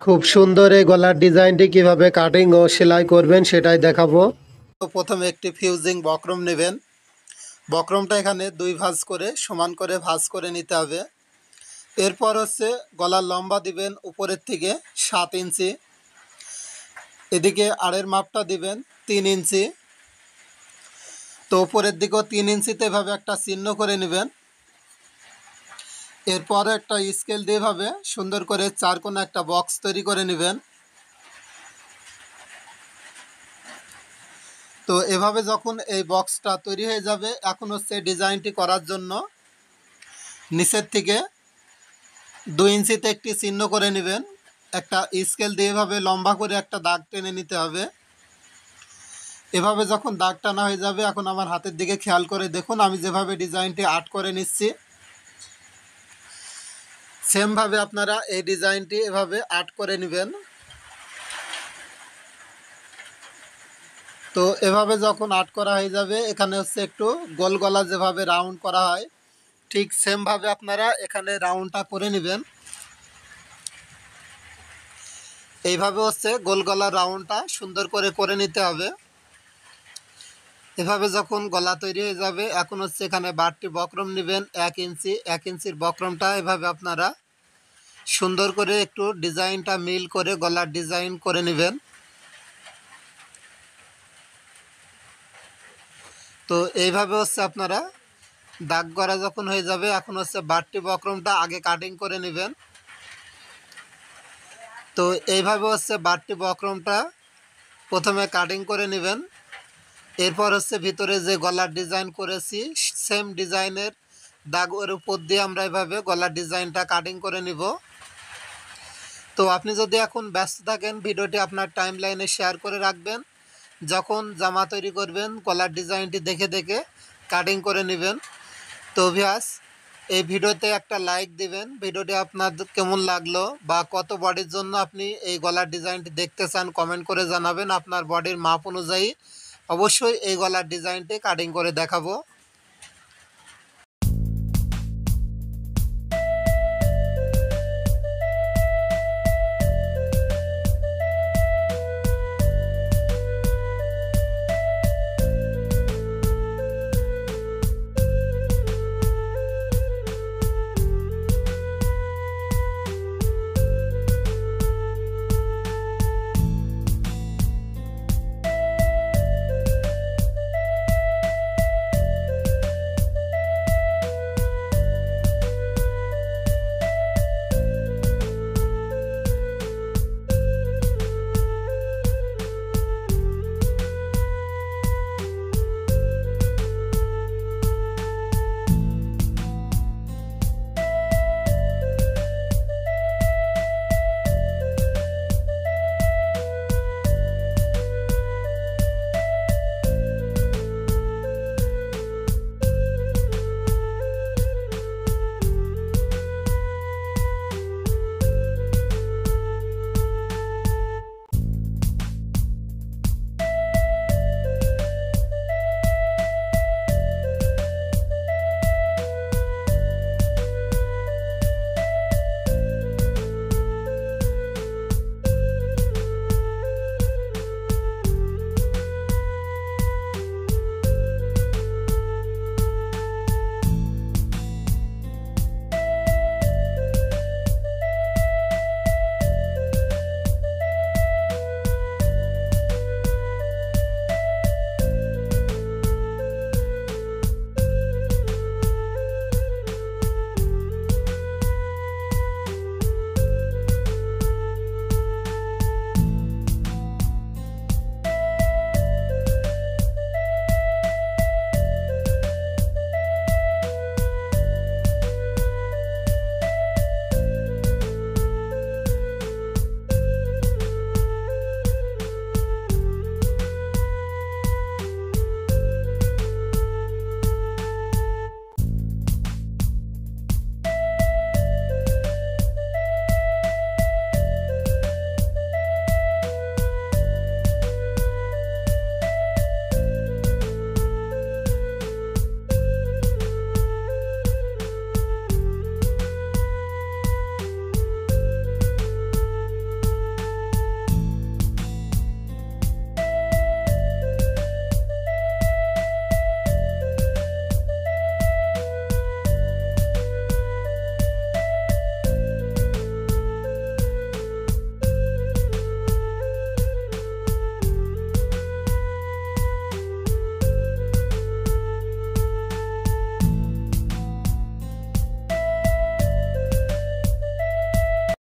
খুব সুন্দর এই গলার ডিজাইনটি কিভাবে কাটিং ও সেলাই করবেন সেটাই দেখাবো। তো প্রথমে একটি ফিউজিং বক্রম নেবেন। বক্রমটা এখানে 2 ভাঁজ করে সমান করে ভাঁজ করে নিতে হবে। এরপর হচ্ছে গলার লম্বা দিবেন উপরের থেকে 7 ইঞ্চি, এদিকে আড়ের মাপটা দিবেন 3 ইঞ্চি। তো উপরের দিকেও 3 ইঞ্চিতে এভাবে একটা চিহ্ন করে নেবেন। এরপর একটা স্কেল দিয়ে এভাবে সুন্দর করে 4 কোণা একটা বক্স তৈরি করে নেবেন। তো এভাবে যখন এই বক্সটা তৈরি হয়ে যাবে, এখন হচ্ছে ডিজাইনটি করার জন্য নিচের থেকে 2 ইঞ্চিতে একটি চিহ্ন করে নেবেন। একটা স্কেল দিয়ে এভাবে লম্বা করে একটা দাগ টেনে নিতে হবে। এভাবে যখন দাগ টানা হয়ে যাবে, এখন আমার হাতের দিকে খেয়াল করে দেখুন, আমি যেভাবে ডিজাইনটি আর্ট করে নিচ্ছি সেমভাবে আপনারা এই ডিজাইনটি এভাবে আর্ট করে নেবেন। তো এভাবে যখন আর্ট করা হয়ে যাবে, এখানে হচ্ছে একটু গোল গলা যেভাবে রাউন্ড করা হয় ঠিক সেমভাবে আপনারা এখানে রাউন্ডটা করে নেবেন। এইভাবে হচ্ছে গোল গলার রাউন্ডটা সুন্দর করে করে নিতে হবে। এভাবে যখন গলা তৈরি হয়ে যাবে, এখন হচ্ছে এখানে বাড়তি বক্রম নেবেন 1 ইঞ্চি। 1 ইঞ্চির বক্রমটা এভাবে আপনারা সুন্দর করে একটু ডিজাইনটা মিল করে গলার ডিজাইন করে নেবেন। তো এইভাবে হচ্ছে আপনারা দাগ করা যখন হয়ে যাবে, এখন হচ্ছে বাড়তি বক্রমটা আগে কাটিং করে নেবেন। তো এইভাবে হচ্ছে বাড়তি বক্রমটা প্রথমে কাটিং করে নেবেন। এরপর হচ্ছে ভিতরে যে গলার ডিজাইন করেছি সেম ডিজাইনের দাগ ওর উপর দিয়ে আমরা এভাবে গলার ডিজাইনটা কাটিং করে নিব। তো আপনি যদি এখন ব্যস্ত থাকেন, ভিডিওটি আপনার টাইম লাইনে শেয়ার করে রাখবেন। যখন জামা তৈরি করবেন গলার ডিজাইনটি দেখে দেখে কাটিং করে নেবেন। তো ভিউয়ার্স, এই ভিডিওতে একটা লাইক দিবেন। ভিডিওটি আপনার কেমন লাগলো বা কত বডির জন্য আপনি এই গলার ডিজাইনটি দেখতে চান কমেন্ট করে জানাবেন। আপনার বডির মাপ অনুযায়ী অবশ্যই এই গলার ডিজাইনটি কাটিং করে দেখাবো।